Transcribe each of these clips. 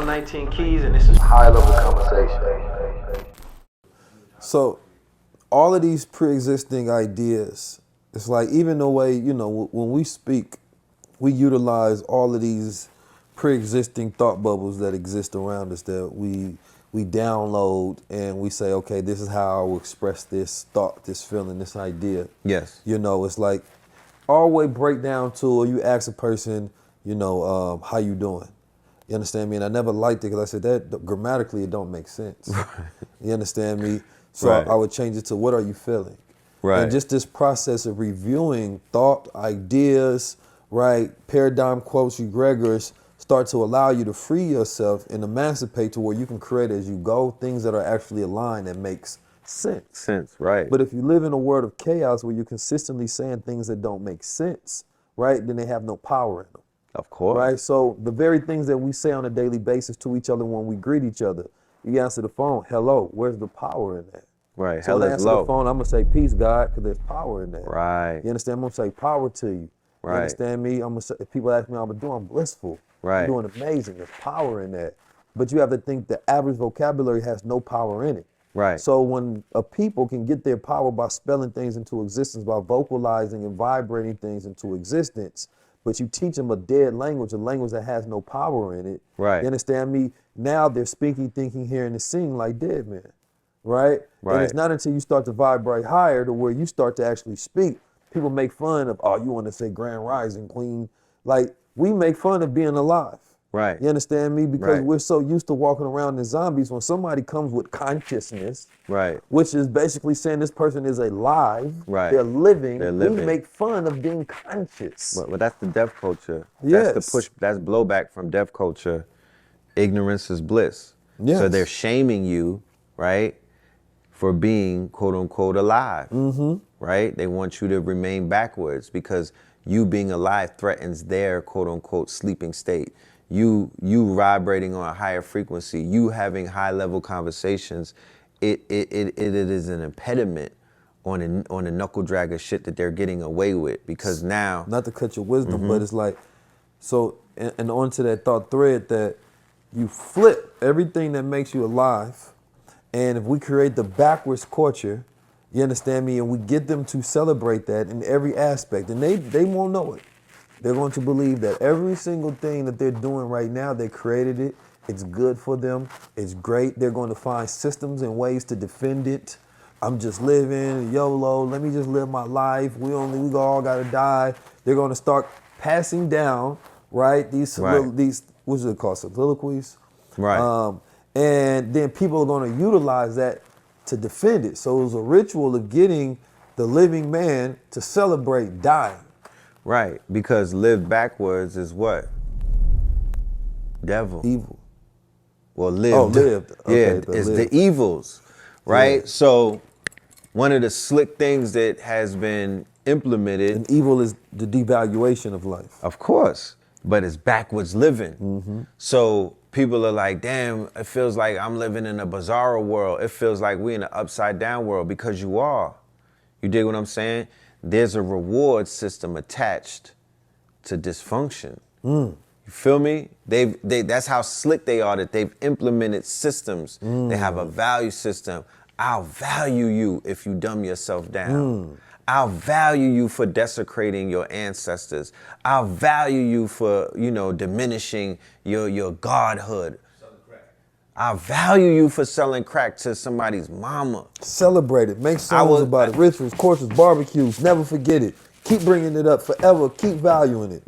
I'm 19 Keys, and this is High Level Conversation. So, all of these pre-existing ideas, it's like even the way, when we speak, we utilize all of these pre-existing thought bubbles that exist around us that we download and we say, okay, this is how I will express this thought, this feeling, this idea. Yes. It's like always break down to, or you ask a person, how you doing? You understand me? And I never liked it because I said that grammatically it don't make sense. You understand me? So Right. I would change it to, what are you feeling? Right. And just this process of reviewing thought, ideas, right, paradigm quotes, egregors, start to allow you to free yourself and emancipate to where you can create as you go things that are actually aligned that makes sense. Right. But if you live in a world of chaos where you're consistently saying things that don't make sense, right, then they have no power in them. Of course. Right? So the very things that we say on a daily basis to each other when we greet each other, you answer the phone, hello, where's the power in that? Right. So when I Hell is answer low. the phone, I'm going to say, peace, God, because there's power in that. Right. You understand? I'm going to say, power to you. Right. You understand me? I'm gonna say, if people ask me how I'm doing, I'm blissful. Right. I'm doing amazing. There's power in that. But you have to think the average vocabulary has no power in it. Right. So when a people can get their power by spelling things into existence, by vocalizing and vibrating things into existence, but you teach them a dead language, a language that has no power in it. Right. You understand me? Now they're speaking, thinking, hearing, and seeing like dead men. Right? Right. And it's not until you start to vibrate higher to where you start to actually speak. People make fun of, oh, you want to say Grand Rising Queen. Like, we make fun of being alive. Right. You understand me? Because Right. we're so used to walking around as zombies. When somebody comes with consciousness, Right. which is basically saying this person is alive, Right. they're living, They're we living. make fun of being conscious. But that's the deaf culture. Yes. That's the push. That's blowback from deaf culture. Ignorance is bliss. Yes. So they're shaming you, right, for being quote unquote alive. Mm-hmm. Right. They want you to remain backwards because you being alive threatens their quote unquote sleeping state. You vibrating on a higher frequency. You having high level conversations. It is an impediment on the knuckle dragger shit that they're getting away with because now. Not to cut your wisdom, but it's like, so, and onto that thought thread that you flip everything that makes you alive, and if we create the backwards culture, you understand me, and we get them to celebrate that in every aspect, and they won't know it. They're going to believe that every single thing that they're doing right now, they created it, it's good for them, it's great. They're going to find systems and ways to defend it. I'm just living, YOLO, let me just live my life. We all gotta die. They're gonna start passing down, right? These what's it called, soliloquies? Right. And then people are gonna utilize that to defend it. So it was a ritual of getting the living man to celebrate dying. Right, because live backwards is what? Devil. Evil. Well, lived. Oh, lived. Okay, yeah, the it's lived. the evils, right? Yeah. So one of the slick things that has been implemented, And evil is the devaluation of life. of course, but it's backwards living. Mm-hmm. So people are like, damn, it feels like I'm living in a bizarro world. It feels like we're in an upside down world because you are. You dig what I'm saying? There's a reward system attached to dysfunction. You feel me? That's how slick they are, that they've implemented systems. They have a value system. I'll value you if you dumb yourself down. I'll value you for desecrating your ancestors. I'll value you for, diminishing your godhood. I value you for selling crack to somebody's mama. Celebrate it. Make songs about it. Rituals, courses, barbecues. Never forget it. Keep bringing it up forever. Keep valuing it.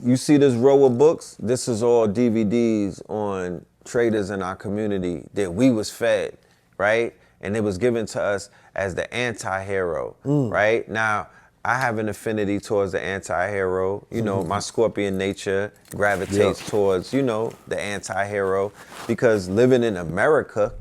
You see this row of books? This is all DVDs on traders in our community that we was fed, right? And it was given to us as the anti-hero, right? Now, I have an affinity towards the anti-hero. My Scorpion nature gravitates towards, the anti-hero because living in America,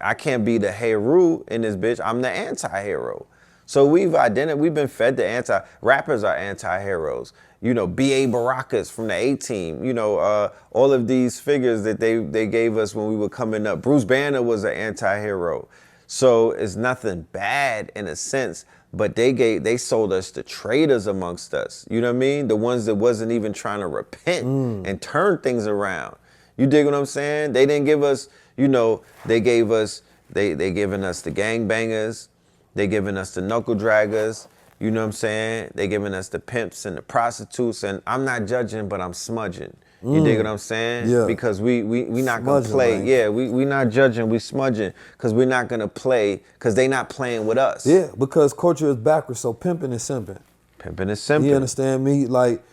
I can't be the hero in this bitch. I'm the anti-hero. So we've been fed the rappers are anti-heroes. B.A. Baracus from the A-Team, all of these figures that they gave us when we were coming up. Bruce Banner was an anti-hero. So it's nothing bad in a sense, but they sold us the traitors amongst us. You know what I mean? The ones that wasn't even trying to repent and turn things around. You dig what I'm saying? They didn't give us, you know, they giving us the gangbangers, they giving us the knuckle draggers, you know what I'm saying? They giving us the pimps and the prostitutes, and I'm not judging, but I'm smudging. You dig what I'm saying? Yeah. Because we not gonna play. Man. Yeah, we not judging, we smudging, because we're not gonna play, because they not playing with us. Yeah, because culture is backwards, so pimping is simping. Pimping is simping. You understand me? Like,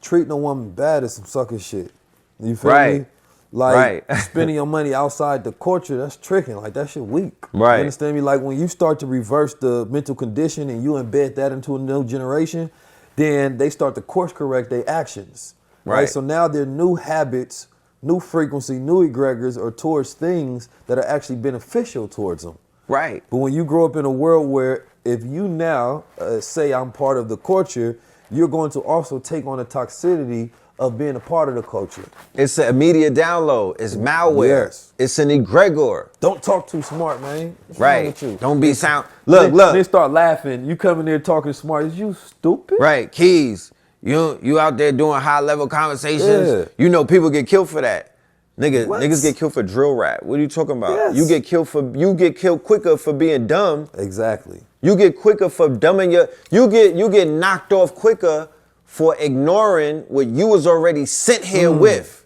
treating a woman bad is some sucker shit. You feel Right. me? Like, Right. spending your money outside the culture, that's tricking. Like, that shit weak. Right. You understand me? Like, when you start to reverse the mental condition and you embed that into a new generation, then they start to course correct their actions. Right. So now there are new habits, new frequency, new egregors or towards things that are actually beneficial towards them. Right. But when you grow up in a world where if you now say I'm part of the culture, you're going to also take on the toxicity of being a part of the culture. It's an immediate download. It's malware. Yes. It's an egregor. Don't talk too smart, man. What's wrong Right. with you? Don't be sound. Look. They start laughing. You come in there talking smart. Is you stupid? Right. Keys. You out there doing high level conversations. Yeah. You know people get killed for that. What? Niggas get killed for drill rap. What are you talking about? Yes. You get killed quicker for being dumb. Exactly. You get quicker for dumbing you get knocked off quicker for ignoring what you was already sent here with.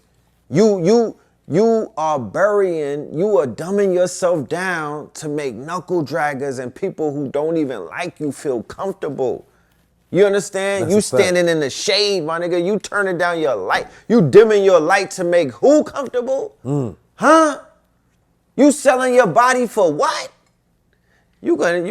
You are dumbing yourself down to make knuckle draggers and people who don't even like you feel comfortable. You understand? That's you a fact. standing in the shade, my nigga. You turning down your light. You dimming your light to make who comfortable? Huh? You selling your body for what? You're gonna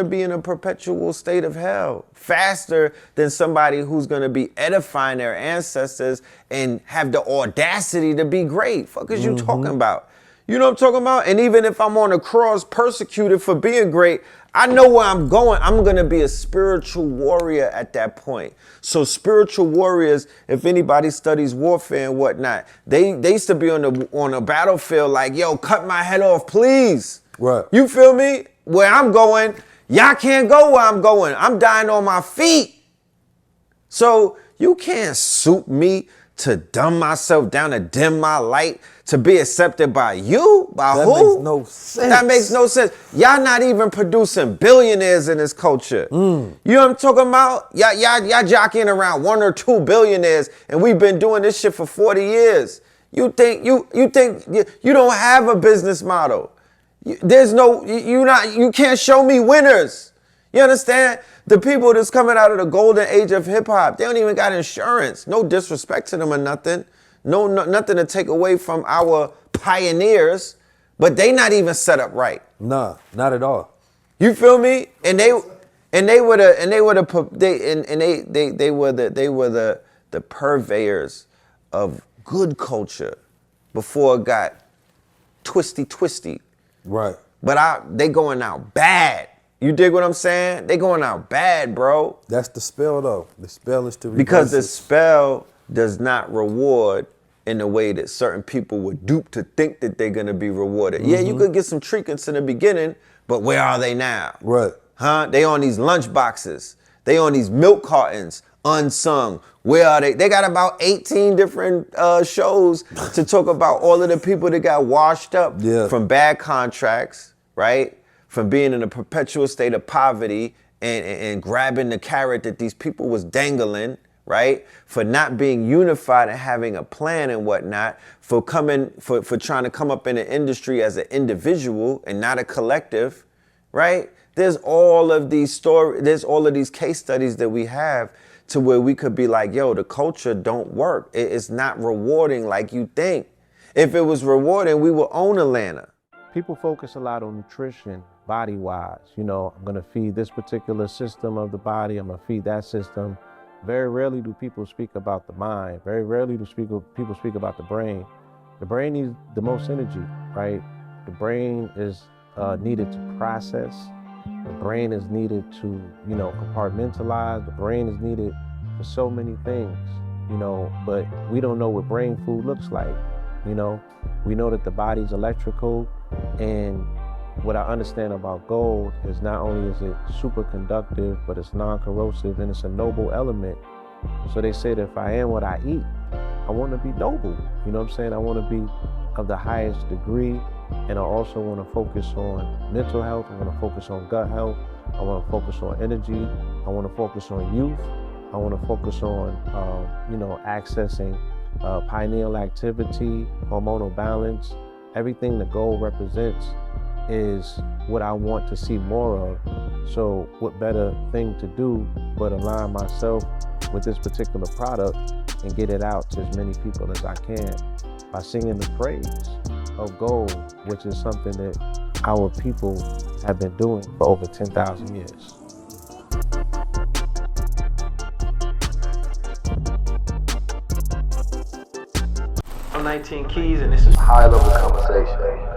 be in a perpetual state of hell faster than somebody who's gonna be edifying their ancestors and have the audacity to be great. Fuck is you talking about? You know what I'm talking about? And even if I'm on a cross persecuted for being great, I know where I'm going. I'm gonna be a spiritual warrior at that point. So spiritual warriors, if anybody studies warfare and whatnot, they used to be on a battlefield like, yo, cut my head off, please. Right. You feel me? Where I'm going, y'all can't go where I'm going. I'm dying on my feet. So you can't suit me to dumb myself down, to dim my light, to be accepted by you? By That who? makes no sense. That makes no sense. Y'all not even producing billionaires in this culture. You know what I'm talking about? Y'all jockeying around 1 or 2 billionaires, and we've been doing this shit for 40 years. You think you don't have a business model. You can't show me winners. You understand? The people that's coming out of the golden age of hip hop, they don't even got insurance. No disrespect to them or nothing. No, nothing to take away from our pioneers, but they not even set up right. Nah, not at all. You feel me? And they were the purveyors of good culture before it got twisty. Right. But they going out bad. You dig what I'm saying? They going out bad, bro. That's the spell, though. The spell is to reverse Because the it. spell does not reward in the way that certain people were duped to think that they're gonna be rewarded. Yeah, you could get some treatments in the beginning, but where are they now? Right. Huh? They on these lunch boxes. They on these milk cartons, unsung. Where are they? They got about 18 different shows to talk about all of the people that got washed up from bad contracts, right? From being in a perpetual state of poverty and grabbing the carrot that these people was dangling, right? For not being unified and having a plan and whatnot, for trying to come up in the industry as an individual and not a collective, right? There's all of these case studies that we have to where we could be like, yo, the culture don't work. It's not rewarding like you think. If it was rewarding, we would own Atlanta. People focus a lot on nutrition, body-wise. You know, I'm gonna feed this particular system of the body, I'm gonna feed that system. Very rarely do people speak about the mind. Very rarely do people speak about the brain. The brain needs the most energy, right? The brain is needed to process. The brain is needed to, compartmentalize. The brain is needed for so many things, but we don't know what brain food looks like, We know that the body's electrical and what I understand about gold is not only is it super conductive, but it's non-corrosive and it's a noble element. So they say that if I am what I eat, I want to be noble. You know what I'm saying? I want to be of the highest degree. And I also want to focus on mental health. I want to focus on gut health. I want to focus on energy. I want to focus on youth. I want to focus on, accessing pineal activity, hormonal balance. Everything that gold represents is what I want to see more of. So what better thing to do but align myself with this particular product and get it out to as many people as I can by singing the praise of gold, which is something that our people have been doing for over 10,000 years. I'm 19 Keys, and this is high level conversation.